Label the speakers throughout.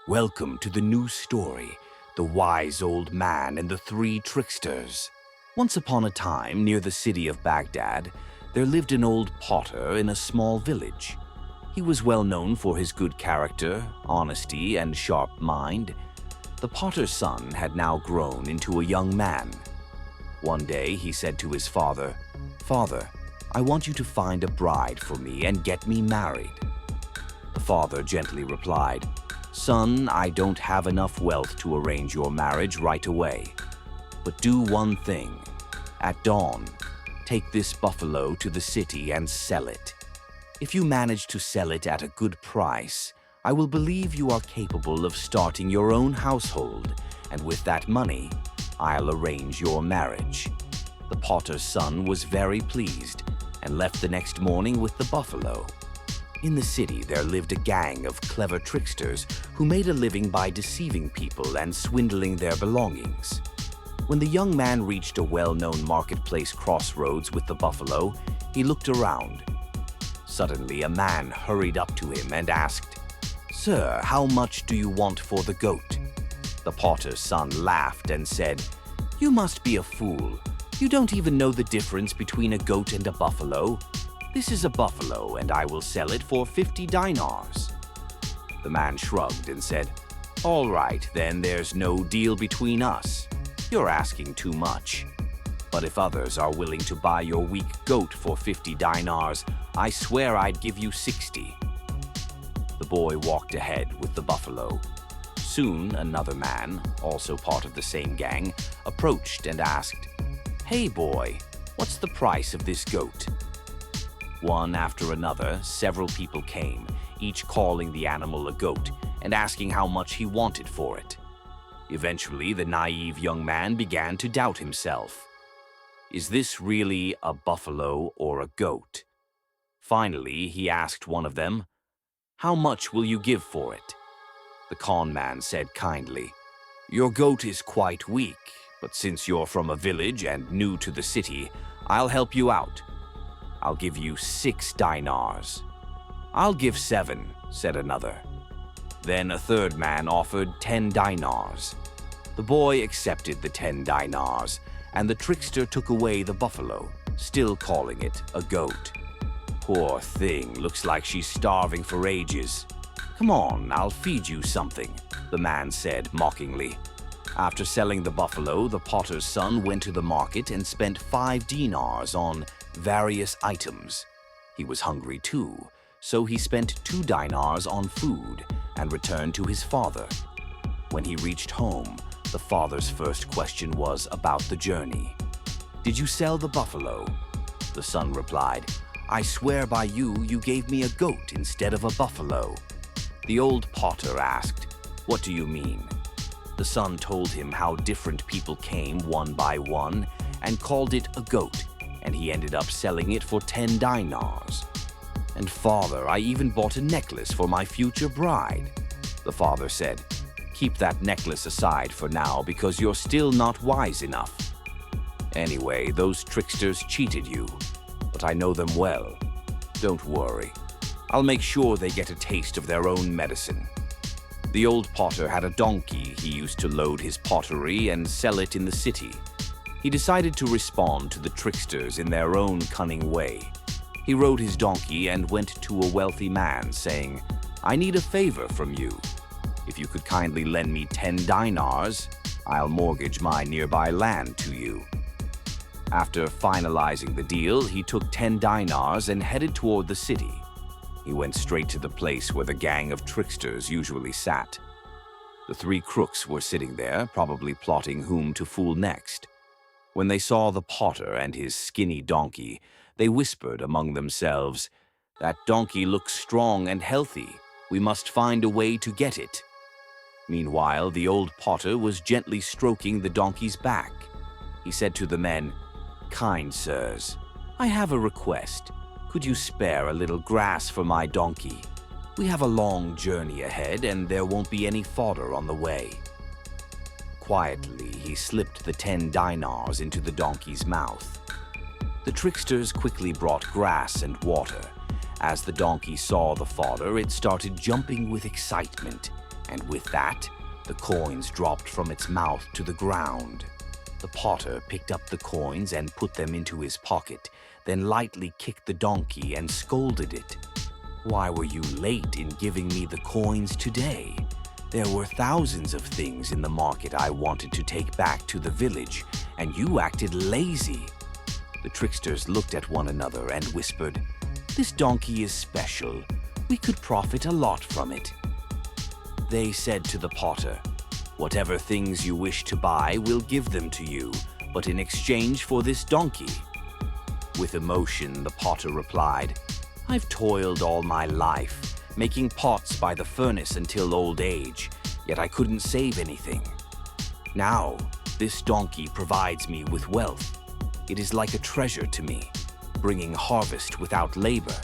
Speaker 1: Welcome to the new story, The Wise Old Man and the Three Tricksters. Once upon a time, near the city of Baghdad, there lived an old potter in a small village. He was well known for his good character, honesty, and sharp mind. The potter's son had now grown into a young man. One day he said to his father, "Father, I want you to find a bride for me and get me married." The father gently replied, "Son, I don't have enough wealth to arrange your marriage right away. But do one thing. At dawn, take this buffalo to the city and sell it. If you manage to sell it at a good price, I will believe you are capable of starting your own household, and with that money, I'll arrange your marriage." The potter's son was very pleased and left the next morning with the buffalo. In the city, there lived a gang of clever tricksters who made a living by deceiving people and swindling their belongings. When the young man reached a well-known marketplace crossroads with the buffalo, he looked around. Suddenly, a man hurried up to him and asked, "Sir, how much do you want for the goat?" The potter's son laughed and said, "You must be a fool. You don't even know the difference between a goat and a buffalo. This is a buffalo, and I will sell it for 50 dinars. The man shrugged and said, "All right, then there's no deal between us. You're asking too much. But if others are willing to buy your weak goat for 50 dinars, I swear I'd give you 60. The boy walked ahead with the buffalo. Soon, another man, also part of the same gang, approached and asked, "Hey boy, what's the price of this goat?" One after another, several people came, each calling the animal a goat and asking how much he wanted for it. Eventually, the naive young man began to doubt himself. Is this really a buffalo or a goat? Finally, he asked one of them, "How much will you give for it?" The con man said kindly, "Your goat is quite weak, but since you're from a village and new to the city, I'll help you out. I'll give you 6 dinars. "I'll give 7, said another. Then a third man offered 10 dinars. The boy accepted the 10 dinars, and the trickster took away the buffalo, still calling it a goat. "Poor thing, looks like she's starving for ages. Come on, I'll feed you something," the man said mockingly. After selling the buffalo, the potter's son went to the market and spent 5 dinars on various items. He was hungry too, so he spent 2 dinars on food and returned to his father. When he reached home, the father's first question was about the journey. "Did you sell the buffalo?" The son replied, "I swear by you, you gave me a goat instead of a buffalo." The old potter asked, "What do you mean?" The son told him how different people came one by one and called it a goat, and he ended up selling it for 10 dinars. "And father, I even bought a necklace for my future bride." The father said, "Keep that necklace aside for now because you're still not wise enough. Anyway, those tricksters cheated you, but I know them well. Don't worry. I'll make sure they get a taste of their own medicine." The old potter had a donkey he used to load his pottery and sell it in the city. He decided to respond to the tricksters in their own cunning way. He rode his donkey and went to a wealthy man, saying, "I need a favor from you. If you could kindly lend me 10 dinars, I'll mortgage my nearby land to you." After finalizing the deal, he took 10 dinars and headed toward the city. He went straight to the place where the gang of tricksters usually sat. The 3 crooks were sitting there, probably plotting whom to fool next. When they saw the potter and his skinny donkey, they whispered among themselves, "That donkey looks strong and healthy. We must find a way to get it." Meanwhile, the old potter was gently stroking the donkey's back. He said to the men, "Kind sirs, I have a request. Could you spare a little grass for my donkey? We have a long journey ahead, and there won't be any fodder on the way." Quietly, he slipped the 10 dinars into the donkey's mouth. The tricksters quickly brought grass and water. As the donkey saw the fodder, it started jumping with excitement. And with that, the coins dropped from its mouth to the ground. The potter picked up the coins and put them into his pocket, then lightly kicked the donkey and scolded it. "Why were you late in giving me the coins today? There were thousands of things in the market I wanted to take back to the village, and you acted lazy." The tricksters looked at one another and whispered, "This donkey is special. We could profit a lot from it." They said to the potter, "Whatever things you wish to buy, we'll give them to you, but in exchange for this donkey." With emotion, the potter replied, "I've toiled all my life, making pots by the furnace until old age, yet I couldn't save anything. Now, this donkey provides me with wealth. It is like a treasure to me, bringing harvest without labor."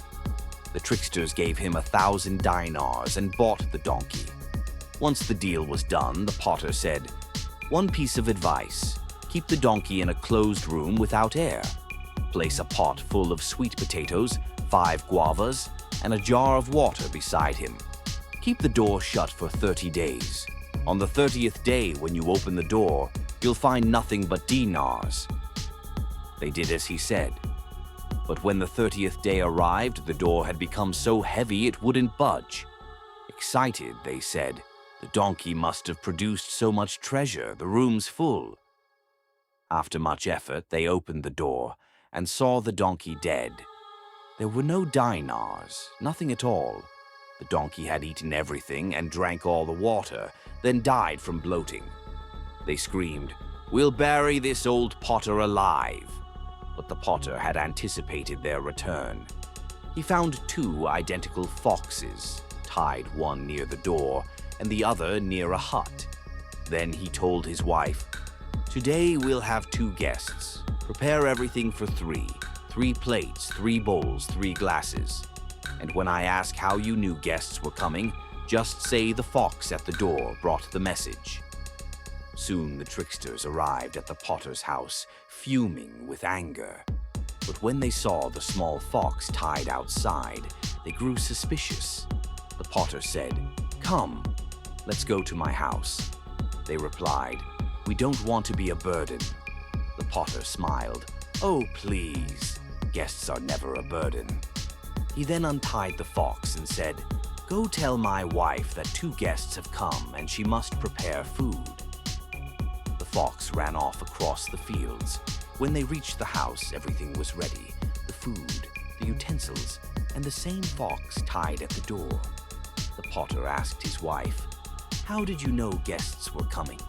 Speaker 1: The tricksters gave him 1,000 dinars and bought the donkey. Once the deal was done, the potter said, "One piece of advice: keep the donkey in a closed room without air. Place a pot full of sweet potatoes, 5 guavas, and a jar of water beside him. Keep the door shut for 30 days. On the 30th day, when you open the door, you'll find nothing but dinars." They did as he said. But when the 30th day arrived, the door had become so heavy it wouldn't budge. Excited, they said, "The donkey must have produced so much treasure, the room's full." After much effort, they opened the door and saw the donkey dead. There were no dinars, nothing at all. The donkey had eaten everything and drank all the water, then died from bloating. They screamed, "We'll bury this old potter alive." But the potter had anticipated their return. He found 2 identical foxes, tied one near the door and the other near a hut. Then he told his wife, "Today we'll have 2 guests. Prepare everything for 3. 3 plates, 3 bowls, 3 glasses. And when I ask how you knew guests were coming, just say the fox at the door brought the message." Soon the tricksters arrived at the potter's house, fuming with anger. But when they saw the small fox tied outside, they grew suspicious. The potter said, "Come, let's go to my house." They replied, "We don't want to be a burden." The potter smiled, "Oh, please, guests are never a burden." He then untied the fox and said, "Go tell my wife that 2 guests have come and she must prepare food." The fox ran off across the fields. When they reached the house, everything was ready: the food, the utensils, and the same fox tied at the door. The potter asked his wife, "How did you know guests were coming?"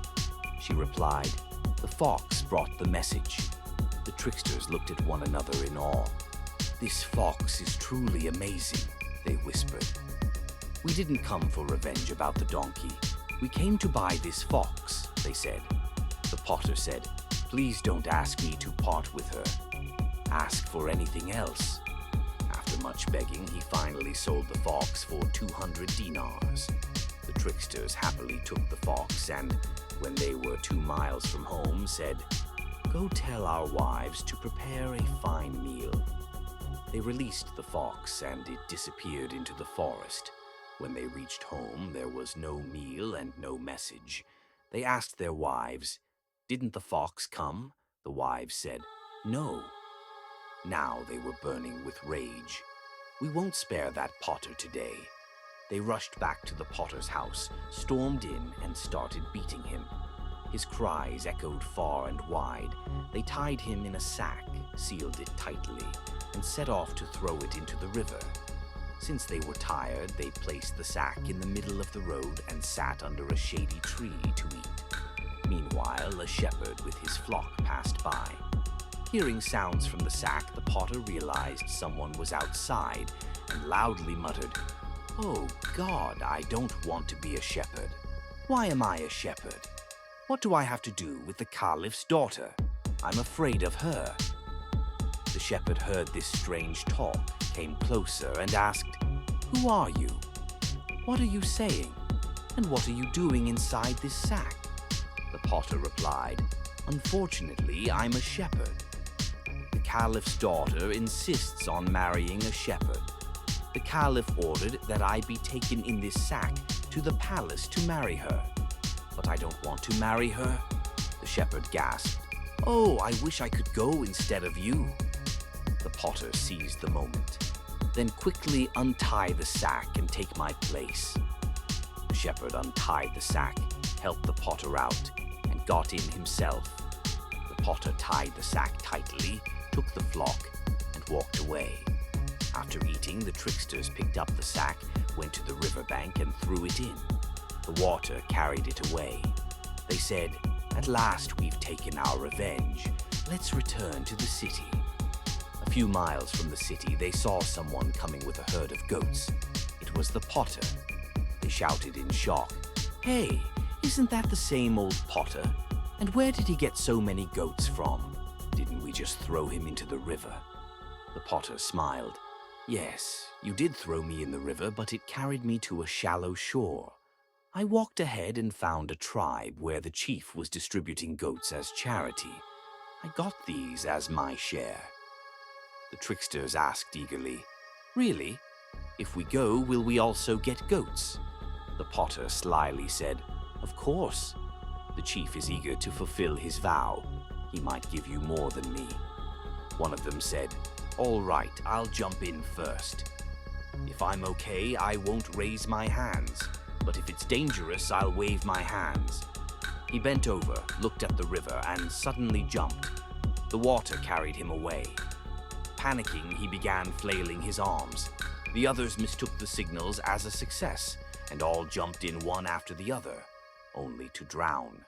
Speaker 1: She replied, "The fox brought the message." The tricksters looked at one another in awe. "This fox is truly amazing," they whispered. "We didn't come for revenge about the donkey. We came to buy this fox," they said. The potter said, "Please don't ask me to part with her. Ask for anything else." After much begging, he finally sold the fox for 200 dinars. The tricksters happily took the fox and, when they were 2 miles from home, said, "Go tell our wives to prepare a fine meal." They released the fox and it disappeared into the forest. When they reached home, there was no meal and no message. They asked their wives, "Didn't the fox come?" The wives said, "No." Now they were burning with rage. "We won't spare that potter today." They rushed back to the potter's house, stormed in, and started beating him. His cries echoed far and wide. They tied him in a sack, sealed it tightly, and set off to throw it into the river. Since they were tired, they placed the sack in the middle of the road and sat under a shady tree to eat. Meanwhile, a shepherd with his flock passed by. Hearing sounds from the sack, the potter realized someone was outside and loudly muttered, "Oh God, I don't want to be a shepherd. Why am I a shepherd? What do I have to do with the caliph's daughter? I'm afraid of her." The shepherd heard this strange talk, came closer, and asked, "Who are you? What are you saying? And what are you doing inside this sack?" The potter replied, "Unfortunately, I'm a shepherd. The caliph's daughter insists on marrying a shepherd. The caliph ordered that I be taken in this sack to the palace to marry her. But I don't want to marry her, the shepherd gasped. Oh, I wish I could go instead of you. The potter seized the moment. Then quickly untie the sack and take my place. The shepherd untied the sack, helped the potter out, and got in himself. The potter tied the sack tightly, took the flock, and walked away. After eating, the tricksters picked up the sack, went to the riverbank, and threw it in. The water carried it away. They said, "At last we've taken our revenge. Let's return to the city." A few miles from the city, they saw someone coming with a herd of goats. It was the potter. They shouted in shock, "Hey, isn't that the same old potter? And where did he get so many goats from? Didn't we just throw him into the river?" The potter smiled. "Yes, you did throw me in the river, but it carried me to a shallow shore. I walked ahead and found a tribe where the chief was distributing goats as charity. I got these as my share." The tricksters asked eagerly, "Really? If we go, will we also get goats?" The potter slyly said, "Of course. The chief is eager to fulfill his vow. He might give you more than me." One of them said, "All right, I'll jump in first. If I'm okay, I won't raise my hands. But if it's dangerous, I'll wave my hands." He bent over, looked at the river, and suddenly jumped. The water carried him away. Panicking, he began flailing his arms. The others mistook the signals as a success, and all jumped in one after the other, only to drown.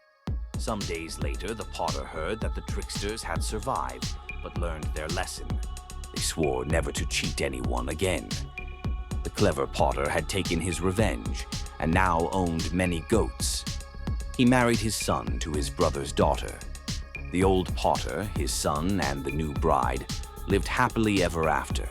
Speaker 1: Some days later, the potter heard that the tricksters had survived, but learned their lesson. They swore never to cheat anyone again. The clever potter had taken his revenge, and now owned many goats. He married his son to his brother's daughter. The old potter, his son, and the new bride lived happily ever after.